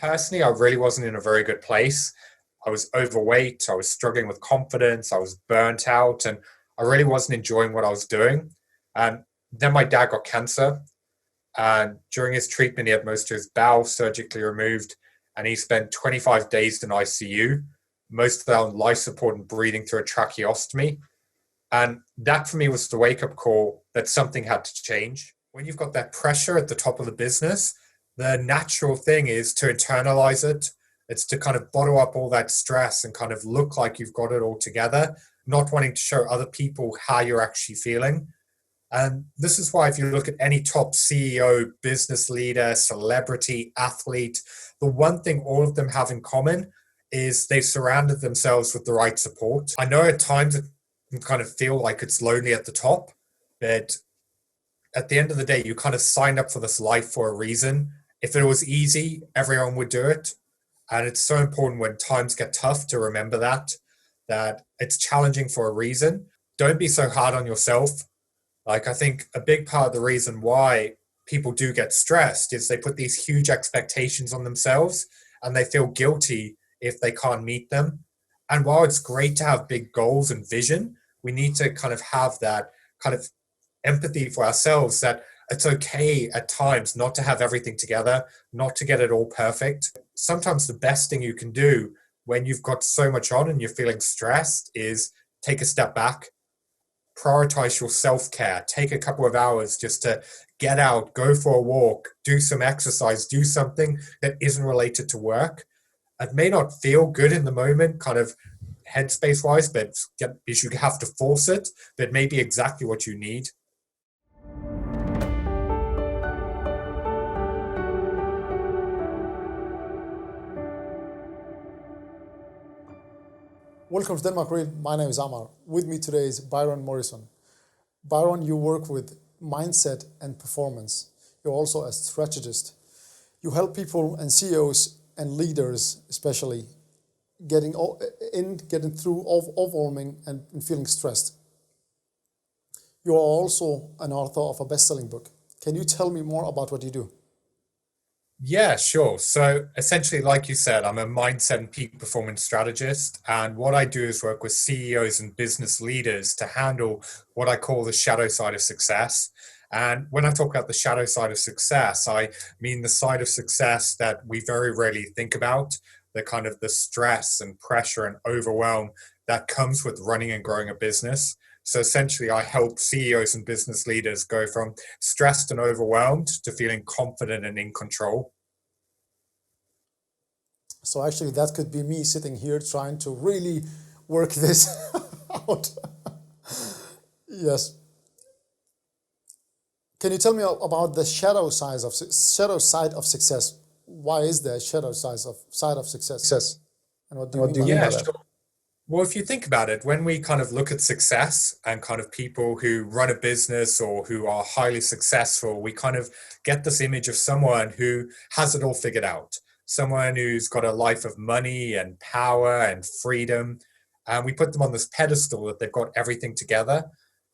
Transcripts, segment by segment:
personally, I really wasn't in a very good place. I was overweight, I was struggling with confidence, I was burnt out, and I really wasn't enjoying what I was doing. And then my dad got cancer, and during his treatment, he had most of his bowel surgically removed, and he spent 25 days in ICU, most of that on life support and breathing through a tracheostomy. And that for me was the wake up call that something had to change. When you've got that pressure at the top of the business, the natural thing is to internalize it. It's to kind of bottle up all that stress and kind of look like you've got it all together, not wanting to show other people how you're actually feeling. And this is why, if you look at any top CEO, business leader, celebrity, athlete, the one thing all of them have in common is they've surrounded themselves with the right support. I know at times it can kind of feel like it's lonely at the top, but at the end of the day, you kind of signed up for this life for a reason. If it was easy, everyone would do it. And it's so important when times get tough to remember that it's challenging for a reason. Don't be so hard on yourself. Like, I think a big part of the reason why people do get stressed is they put these huge expectations on themselves and they feel guilty if they can't meet them. And while it's great to have big goals and vision, we need to kind of have that kind of empathy for ourselves, that it's okay at times not to have everything together, not to get it all perfect. Sometimes the best thing you can do when you've got so much on and you're feeling stressed is take a step back, prioritize your self-care, take a couple of hours just to get out, go for a walk, do some exercise, do something that isn't related to work. It may not feel good in the moment, kind of headspace wise, but you have to force it, but it may be exactly what you need. Welcome to Denmark Real. My name is Amar. With me today is Byron Morrison. Byron, you work with mindset and performance. You're also a strategist. You help people and CEOs and leaders, especially, getting through overwhelming and feeling stressed. You are also an author of a best-selling book. Can you tell me more about what you do? Yeah, sure. So essentially, like you said, I'm a mindset and peak performance strategist. And what I do is work with CEOs and business leaders to handle what I call the shadow side of success. And when I talk about the shadow side of success, I mean the side of success that we very rarely think about, the kind of the stress and pressure and overwhelm that comes with running and growing a business. So essentially, I help CEOs and business leaders go from stressed and overwhelmed to feeling confident and in control. So actually, that could be me sitting here trying to really work this out. Yes. Can you tell me about the shadow side of success? Why is there a side of success? And what do you mean by Yeah, that? sure. Well, if you think about it, when we kind of look at success and kind of people who run a business or who are highly successful, we kind of get this image of someone who has it all figured out, someone who's got a life of money and power and freedom. And we put them on this pedestal that they've got everything together.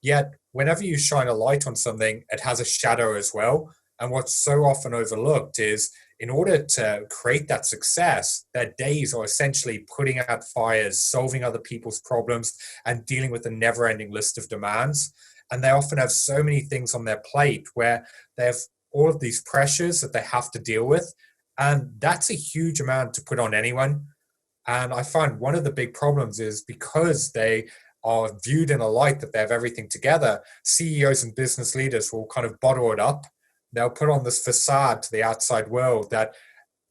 Yet, whenever you shine a light on something, it has a shadow as well. And what's so often overlooked is, in order to create that success, their days are essentially putting out fires, solving other people's problems, and dealing with a never ending list of demands. And they often have so many things on their plate where they have all of these pressures that they have to deal with. And that's a huge amount to put on anyone. And I find one of the big problems is because they are viewed in a light that they have everything together, CEOs and business leaders will kind of bottle it up. They'll put on this facade to the outside world that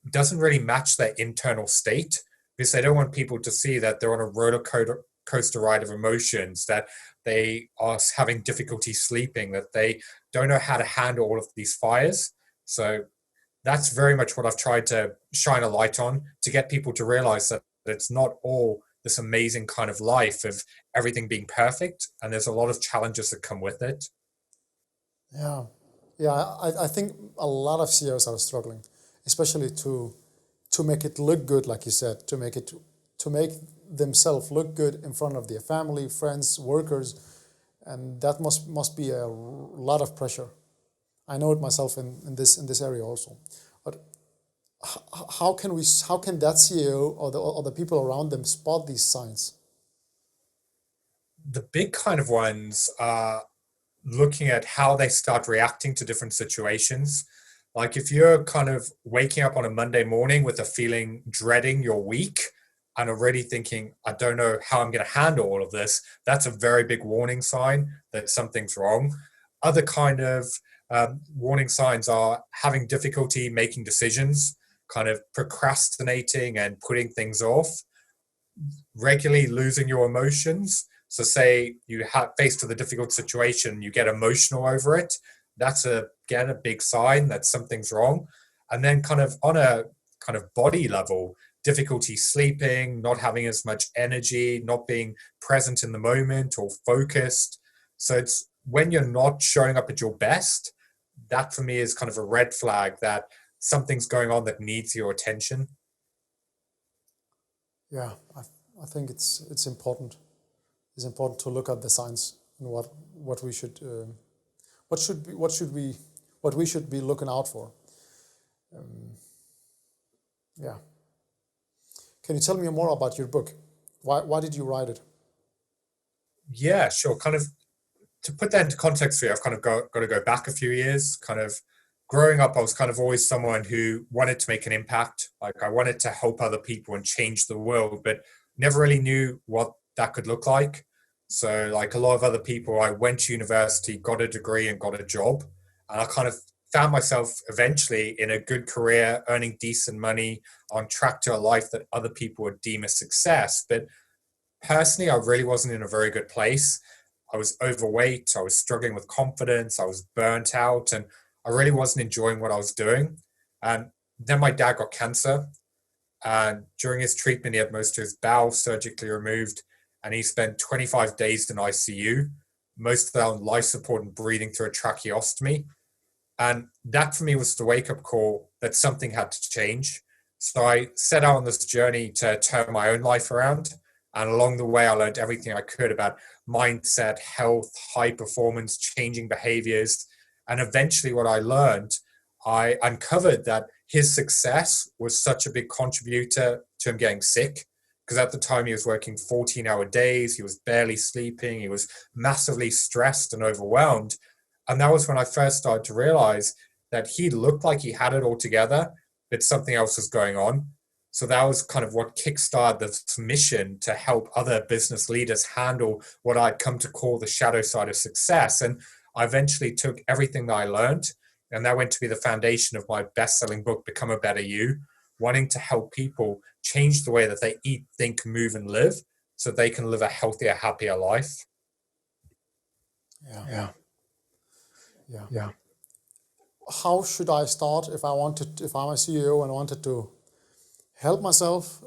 doesn't really match their internal state, because they don't want people to see that they're on a coaster ride of emotions, that they are having difficulty sleeping, that they don't know how to handle all of these fires. So that's very much what I've tried to shine a light on, to get people to realize that it's not all this amazing kind of life of everything being perfect, and there's a lot of challenges that come with it. Yeah, yeah. I think a lot of CEOs are struggling, especially to make it look good, like you said, to make themselves look good in front of their family, friends, workers, and that must be a lot of pressure. I know it myself in this area also. But How can that CEO or the people around them spot these signs? The big kind of ones are looking at how they start reacting to different situations. Like if you're kind of waking up on a Monday morning with a feeling dreading your week and already thinking, I don't know how I'm going to handle all of this, that's a very big warning sign that something's wrong. Other kind of warning signs are having difficulty making decisions, kind of procrastinating and putting things off, regularly losing your emotions. So, say you have faced with a difficult situation, you get emotional over it. That's again a big sign that something's wrong. And then, kind of on a kind of body level, difficulty sleeping, not having as much energy, not being present in the moment or focused. So, it's when you're not showing up at your best, that for me is kind of a red flag that something's going on that needs your attention. Yeah, I think it's important. It's important to look at the signs and what we should what we should be looking out for. Um, yeah. Can you tell me more about your book? Why did you write it? Yeah, sure. Kind of to put that into context for you, I've kind of got to go back a few years. Kind of growing up, I was kind of always someone who wanted to make an impact. Like I wanted to help other people and change the world, but never really knew what that could look like. So, like a lot of other people, I went to university, got a degree, and got a job. And I kind of found myself eventually in a good career, earning decent money, on track to a life that other people would deem a success. But personally, I really wasn't in a very good place. I was overweight, I was struggling with confidence, I was burnt out, and I really wasn't enjoying what I was doing. And then my dad got cancer, and during his treatment, he had most of his bowel surgically removed, and he spent 25 days in ICU, most of that on life support and breathing through a tracheostomy. And that for me was the wake up call that something had to change. So I set out on this journey to turn my own life around. And along the way, I learned everything I could about mindset, health, high performance, changing behaviors. And eventually, what I learned, I uncovered that his success was such a big contributor to him getting sick. Because at the time, he was working 14-hour days, he was barely sleeping, he was massively stressed and overwhelmed. And that was when I first started to realize that he looked like he had it all together, but something else was going on. So that was kind of what kickstarted this mission to help other business leaders handle what I'd come to call the shadow side of success. And I eventually took everything that I learned, and that went to be the foundation of my best-selling book, Become a Better You, wanting to help people change the way that they eat, think, move, and live so they can live a healthier, happier life. Yeah, Yeah, yeah. yeah. How should I start if I'm a CEO and wanted to help myself?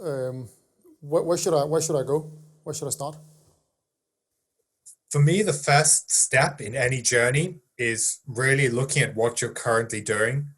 Where should I go? Where should I start? For me, the first step in any journey is really looking at what you're currently doing.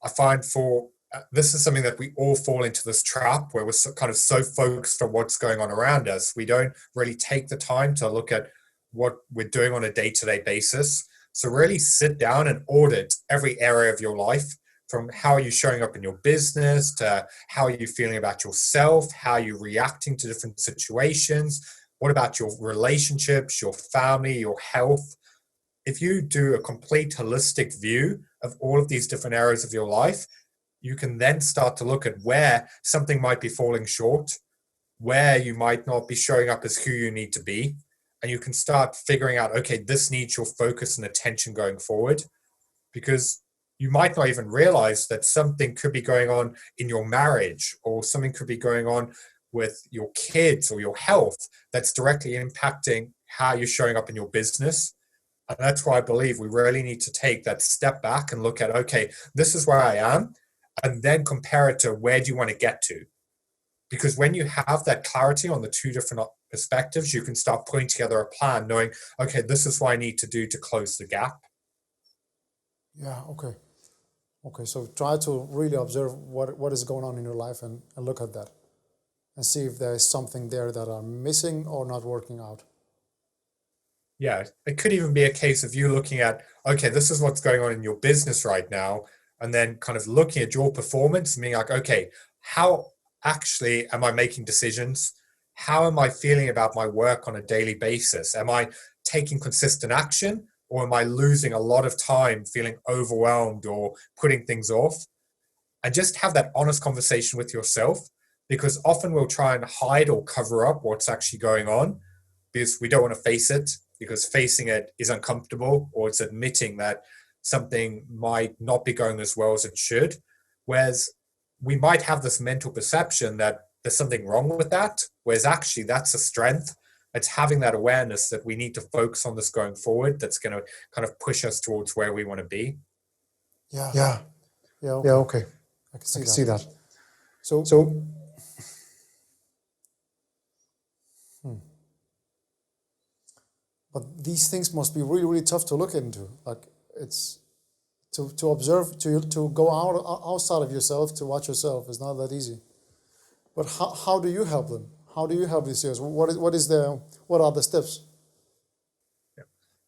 I find for this is something that we all fall into this trap where we're kind of so focused on what's going on around us. We don't really take the time to look at what we're doing on a day to day basis. So, really sit down and audit every area of your life from how are you showing up in your business to how are you feeling about yourself, how are you reacting to different situations, what about your relationships, your family, your health. If you do a complete holistic view of all of these different areas of your life, you can then start to look at where something might be falling short, where you might not be showing up as who you need to be. And you can start figuring out, okay, this needs your focus and attention going forward, because you might not even realize that something could be going on in your marriage or something could be going on with your kids or your health that's directly impacting how you're showing up in your business. And that's why I believe we really need to take that step back and look at, okay, this is where I am, and then compare it to where do you want to get to? Because when you have that clarity on the two different perspectives, you can start putting together a plan, knowing, okay, this is what I need to do to close the gap. Yeah, okay. Okay, so try to really observe what is going on in your life and look at that and see if there is something there that are missing or not working out. Yeah, it could even be a case of you looking at, okay, this is what's going on in your business right now. and then kind of looking at your performance and being like, okay, how actually am I making decisions? How am I feeling about my work on a daily basis? Am I taking consistent action, or am I losing a lot of time feeling overwhelmed or putting things off? And just have that honest conversation with yourself, because often we'll try and hide or cover up what's actually going on because we don't want to face it, because facing it is uncomfortable, or it's admitting that something might not be going as well as it should. Whereas we might have this mental perception that there's something wrong with that, whereas actually that's a strength. It's having that awareness that we need to focus on this going forward, that's going to kind of push us towards where we want to be. Yeah. Yeah. Yeah. Okay. Yeah. Okay. I can I can see that. So, So but these things must be really, really tough to look into. Like it's to observe, to go outside of yourself, to watch yourself is not that easy. But how do you help them? How do you help these years? What are the steps?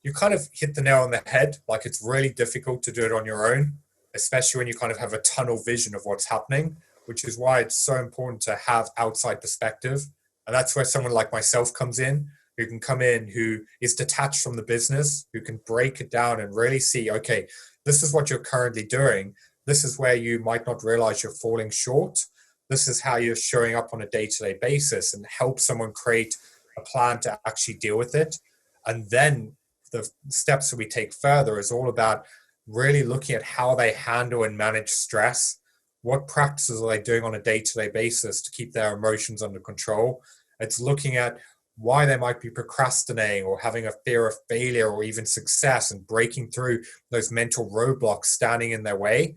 You kind of hit the nail on the head. Like, it's really difficult to do it on your own, especially when you kind of have a tunnel vision of what's happening, which is why it's so important to have outside perspective. And that's where someone like myself comes in, who can come in, who is detached from the business, who can break it down and really see, okay, this is what you're currently doing. This is where you might not realize you're falling short. This is how you're showing up on a day-to-day basis, and help someone create a plan to actually deal with it. And then the steps that we take further is all about really looking at how they handle and manage stress. What practices are they doing on a day-to-day basis to keep their emotions under control? It's looking at why they might be procrastinating or having a fear of failure or even success, and breaking through those mental roadblocks standing in their way.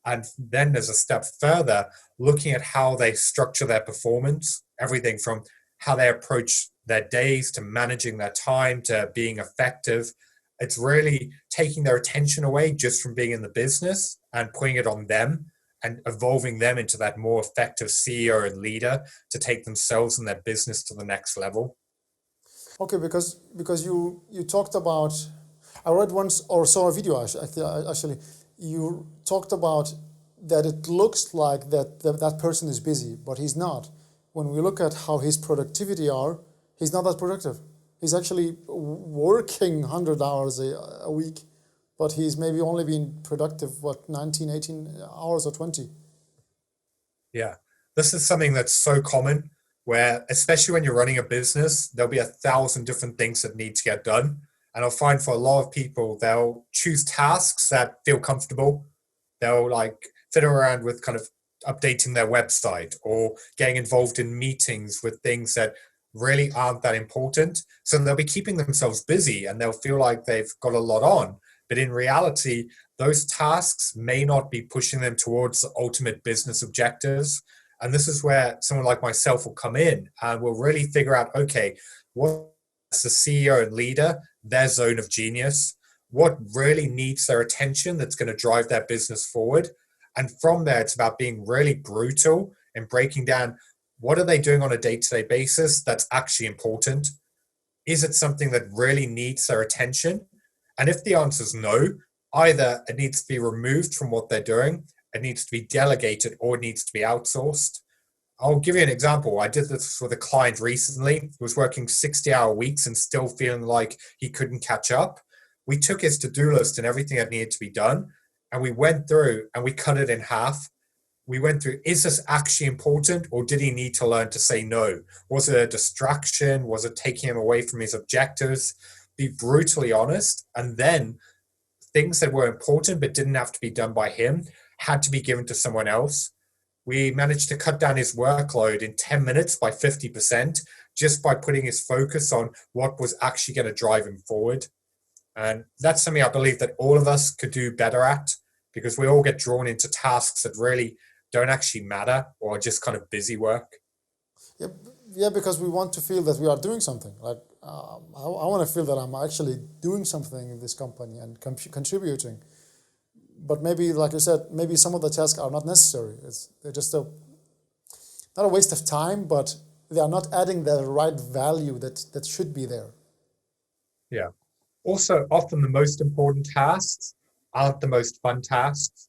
And then there's a step further, looking at how they structure their performance, everything from how they approach their days to managing their time to being effective. It's really taking their attention away just from being in the business and putting it on them, and evolving them into that more effective CEO and leader to take themselves and their business to the next level. Okay, because you talked about, I read once or saw a video actually, you talked about that it looks like that person is busy, but he's not. When we look at how his productivity are, he's not that productive. He's actually working 100 hours a week, but he's maybe only been productive, 19, 18 hours or 20. Yeah, this is something that's so common, where, especially when you're running a business, there'll be 1,000 different things that need to get done. And I'll find for a lot of people, they'll choose tasks that feel comfortable. They'll like fiddle around with kind of updating their website, or getting involved in meetings with things that really aren't that important. So they'll be keeping themselves busy, and they'll feel like they've got a lot on. But in reality, those tasks may not be pushing them towards the ultimate business objectives. And this is where someone like myself will come in and will really figure out, okay, what's the CEO and leader, their zone of genius? What really needs their attention that's going to drive their business forward? And from there, it's about being really brutal and breaking down, what are they doing on a day-to-day basis that's actually important? Is it something that really needs their attention? And if the answer is no, either it needs to be removed from what they're doing, it needs to be delegated, or it needs to be outsourced. I'll give you an example. I did this with a client recently who was working 60-hour weeks and still feeling like he couldn't catch up. We took his to-do list and everything that needed to be done, and we went through and we cut it in half. We went through, is this actually important, or did he need to learn to say no? Was it a distraction? Was it taking him away from his objectives? Be brutally honest. And then things that were important but didn't have to be done by him had to be given to someone else. We managed to cut down his workload in 10 minutes by 50%, just by putting his focus on what was actually going to drive him forward. And that's something I believe that all of us could do better at, because we all get drawn into tasks that really don't actually matter, or just kind of busy work. Yeah, yeah, because we want to feel that we are doing something. Like I want to feel that I'm actually doing something in this company and contributing. But maybe, like you said, maybe some of the tasks are not necessary. They're just not a waste of time, but they are not adding the right value that should be there. Yeah. Also, often the most important tasks aren't the most fun tasks.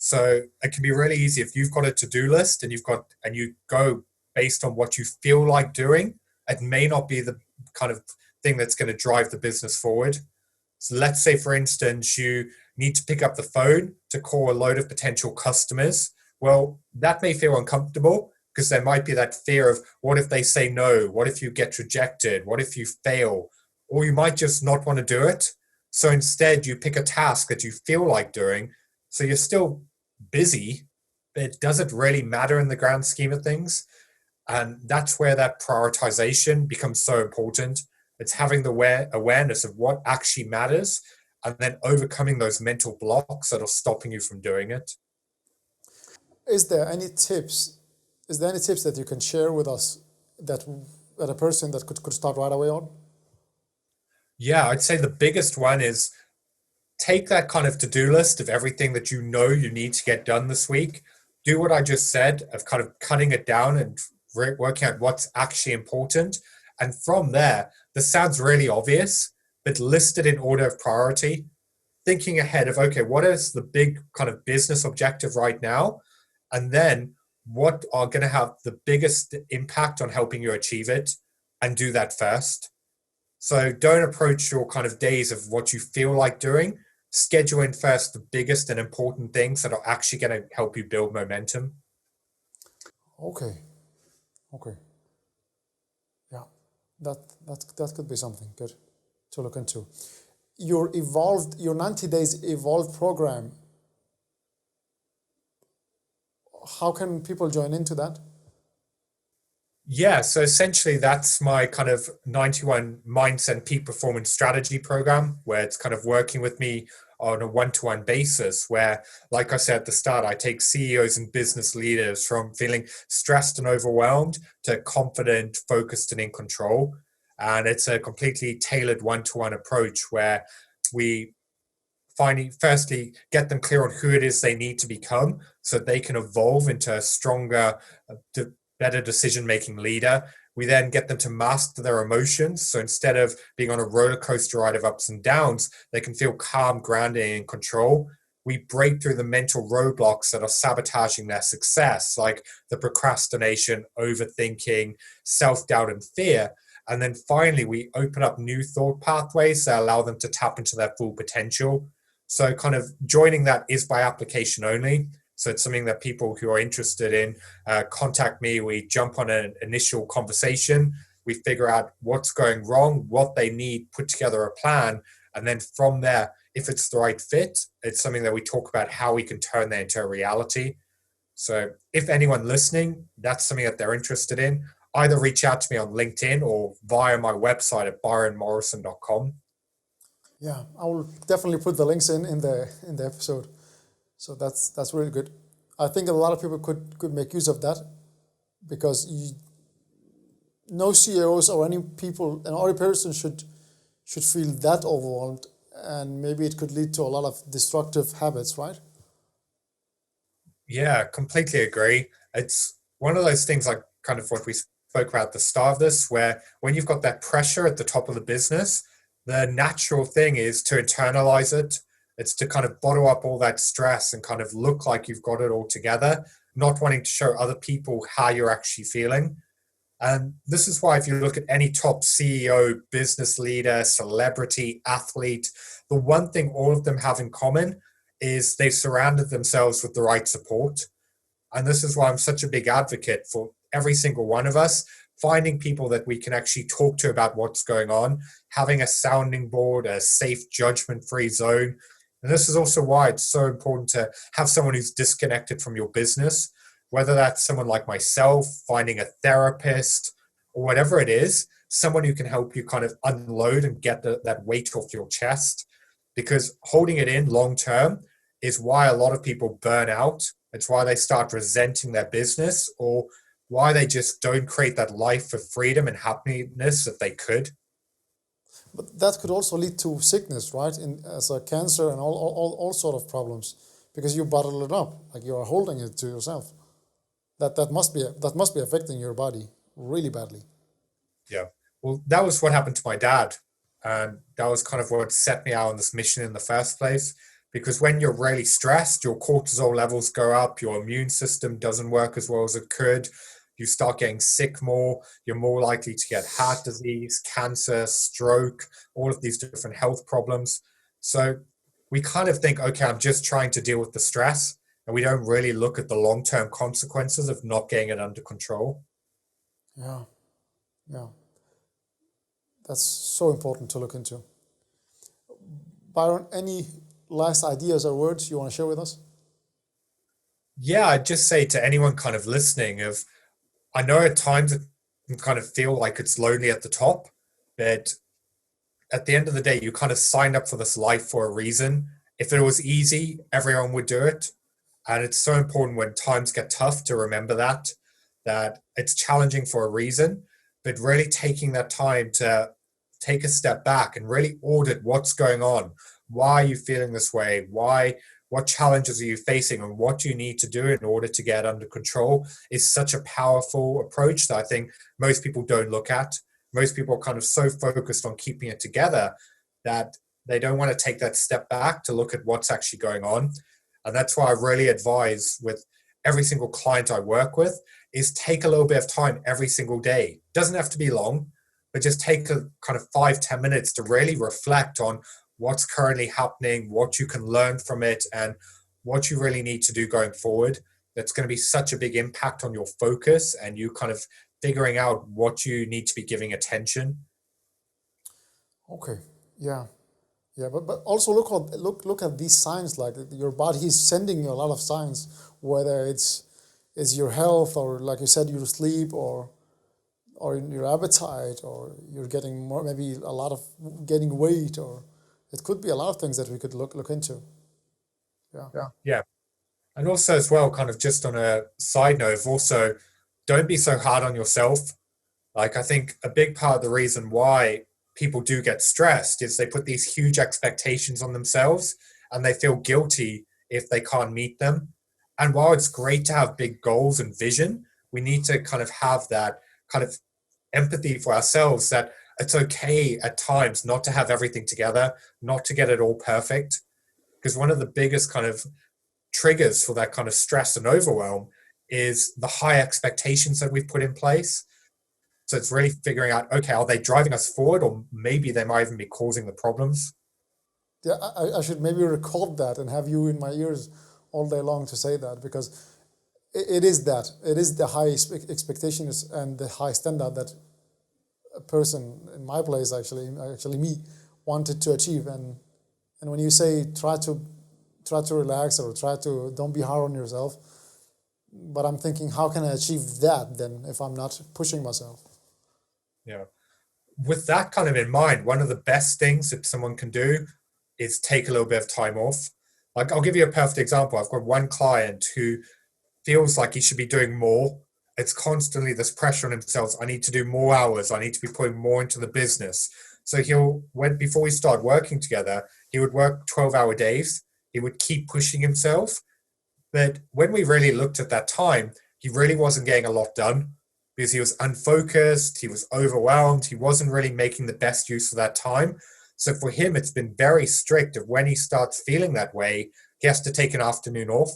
So it can be really easy if you've got a to-do list and you go based on what you feel like doing. It may not be the kind of thing that's going to drive the business forward. So let's say, for instance, you need to pick up the phone to call a load of potential customers. Well, that may feel uncomfortable because there might be that fear of what if they say no? What if you get rejected? What if you fail? Or you might just not want to do it. So instead, you pick a task that you feel like doing. So you're still busy, but it doesn't really matter in the grand scheme of things. And that's where that prioritization becomes so important. It's having the awareness of what actually matters and then overcoming those mental blocks that are stopping you from doing it. Is there any tips? Is there any tips that you can share with us that that a person that could start right away on? Yeah, I'd say the biggest one is take that kind of to-do list of everything that you know you need to get done this week. Do what I just said of kind of cutting it down and working out what's actually important. And from there, this sounds really obvious, but list it in order of priority, thinking ahead of, okay, what is the big kind of business objective right now? And then what are going to have the biggest impact on helping you achieve it, and do that first. So don't approach your kind of days of what you feel like doing. Schedule in first the biggest and important things that are actually going to help you build momentum. Okay, okay, yeah, that that could be something good to look into. Your 90 days evolved program. How can people join into that? Yeah, so essentially that's my kind of 91 mindset and peak performance strategy program where it's kind of working with me on a one-to-one basis where, like I said at the start, I take CEOs and business leaders from feeling stressed and overwhelmed to confident, focused, and in control. And it's a completely tailored one-to-one approach where we finding firstly get them clear on who it is they need to become so they can evolve into a stronger, better decision making leader. We then get them to master their emotions. So instead of being on a roller coaster ride of ups and downs, they can feel calm, grounded, and in control. We break through the mental roadblocks that are sabotaging their success, like the procrastination, overthinking, self doubt, and fear. And then finally, we open up new thought pathways that allow them to tap into their full potential. So, kind of joining that is by application only. So, it's something that people who are interested in contact me. We jump on an initial conversation. We figure out what's going wrong, what they need, put together a plan. And then from there, if it's the right fit, it's something that we talk about how we can turn that into a reality. So, if anyone listening, that's something that they're interested in, either reach out to me on LinkedIn or via my website at byronmorrison.com. Yeah, I will definitely put the links in the episode. So that's really good. I think a lot of people could make use of that because no CEOs or any people and every person should feel that overwhelmed, and maybe it could lead to a lot of destructive habits, right? Yeah, completely agree. It's one of those things like kind of what we spoke about at the start of this, where when you've got that pressure at the top of the business, the natural thing is to internalize it. It's to kind of bottle up all that stress and kind of look like you've got it all together, not wanting to show other people how you're actually feeling. And this is why, if you look at any top CEO, business leader, celebrity, athlete, the one thing all of them have in common is they've surrounded themselves with the right support. And this is why I'm such a big advocate for every single one of us finding people that we can actually talk to about what's going on, having a sounding board, a safe, judgment free zone. And this is also why it's so important to have someone who's disconnected from your business, whether that's someone like myself, finding a therapist, or whatever it is, someone who can help you kind of unload and get that weight off your chest. Because holding it in long term is why a lot of people burn out. It's why they start resenting their business, or why they just don't create that life of freedom and happiness that they could. But that could also lead to sickness, right? In as a cancer and all sort of problems because you bottle it up, like you are holding it to yourself. That must be affecting your body really badly. Yeah. Well, that was what happened to my dad. And that was kind of what set me out on this mission in the first place. because when you're really stressed, your cortisol levels go up, your immune system doesn't work as well as it could. You start getting sick more, you're more likely to get heart disease, cancer, stroke, all of these different health problems. So we kind of think, okay, I'm just trying to deal with the stress, and we don't really look at the long-term consequences of not getting it under control. Yeah, yeah. That's so important to look into. Byron, any last ideas or words you want to share with us? Yeah, I'd just say to anyone kind of listening of, I know at times it can kind of feel like it's lonely at the top, but at the end of the day, you kind of signed up for this life for a reason. If it was easy, everyone would do it. And it's so important when times get tough to remember that it's challenging for a reason, but really taking that time to take a step back and really audit what's going on. Why are you feeling this way? What challenges are you facing, and what do you need to do in order to get under control is such a powerful approach that I think most people don't look at. Most people are kind of so focused on keeping it together that they don't want to take that step back to look at what's actually going on. And that's why I really advise with every single client I work with is take a little bit of time every single day. Doesn't have to be long, but just take a kind of 5-10 minutes to really reflect on what's currently happening, what you can learn from it, and what you really need to do going forward. That's going to be such a big impact on your focus and you kind of figuring out what you need to be giving attention. Okay, yeah, yeah, but also look at these signs. Like your body is sending you a lot of signs, whether it's your health, or like you said, your sleep, or in your appetite, or you're getting more, maybe a lot of getting weight, or it could be a lot of things that we could look into. Yeah. Yeah. And also, as well, kind of just on a side note, also don't be so hard on yourself. Like, I think a big part of the reason why people do get stressed is they put these huge expectations on themselves and they feel guilty if they can't meet them. And while it's great to have big goals and vision, we need to kind of have that kind of empathy for ourselves that it's okay at times not to have everything together, not to get it all perfect. Because one of the biggest kind of triggers for that kind of stress and overwhelm is the high expectations that we've put in place. So it's really figuring out, okay, are they driving us forward, or maybe they might even be causing the problems? Yeah, I should maybe record that and have you in my ears all day long to say that, because it is that. It is the high expectations and the high standard that a person in my place, actually me, wanted to achieve. And when you say try to relax, or try to don't be hard on yourself, but I'm thinking, how can I achieve that then if I'm not pushing myself? Yeah. With that kind of in mind, one of the best things that someone can do is take a little bit of time off. Like, I'll give you a perfect example. I've got one client who feels like he should be doing more. It's constantly this pressure on himself. I need to do more hours. I need to be putting more into the business. So before we start working together, he would work 12-hour days. He would keep pushing himself. But when we really looked at that time, he really wasn't getting a lot done because he was unfocused, he was overwhelmed, he wasn't really making the best use of that time. So for him, it's been very strict of when he starts feeling that way, he has to take an afternoon off.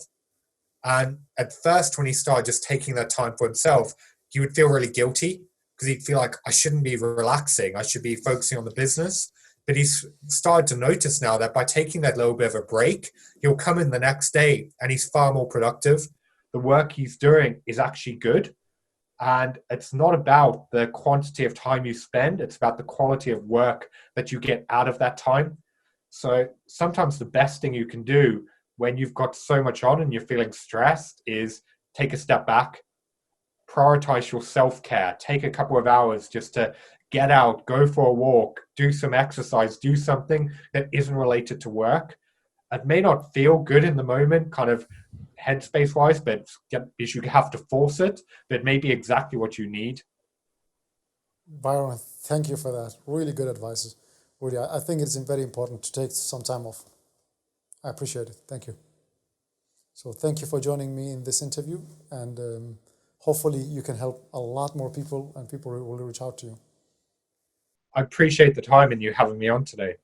And at first, when he started just taking that time for himself, he would feel really guilty because he'd feel like, I shouldn't be relaxing, I should be focusing on the business. But he's started to notice now that by taking that little bit of a break, he'll come in the next day and he's far more productive. The work he's doing is actually good. And it's not about the quantity of time you spend, it's about the quality of work that you get out of that time. So sometimes the best thing you can do when you've got so much on and you're feeling stressed is take a step back, prioritize your self-care, take a couple of hours just to get out, go for a walk, do some exercise, do something that isn't related to work. It may not feel good in the moment, kind of headspace wise, but you have to force it, but maybe exactly what you need. Byron, thank you for that. Really good advice. Really, I think it's very important to take some time off. I appreciate it. Thank you. So thank you for joining me in this interview, and hopefully you can help a lot more people, and people will reach out to you. I appreciate the time and you having me on today.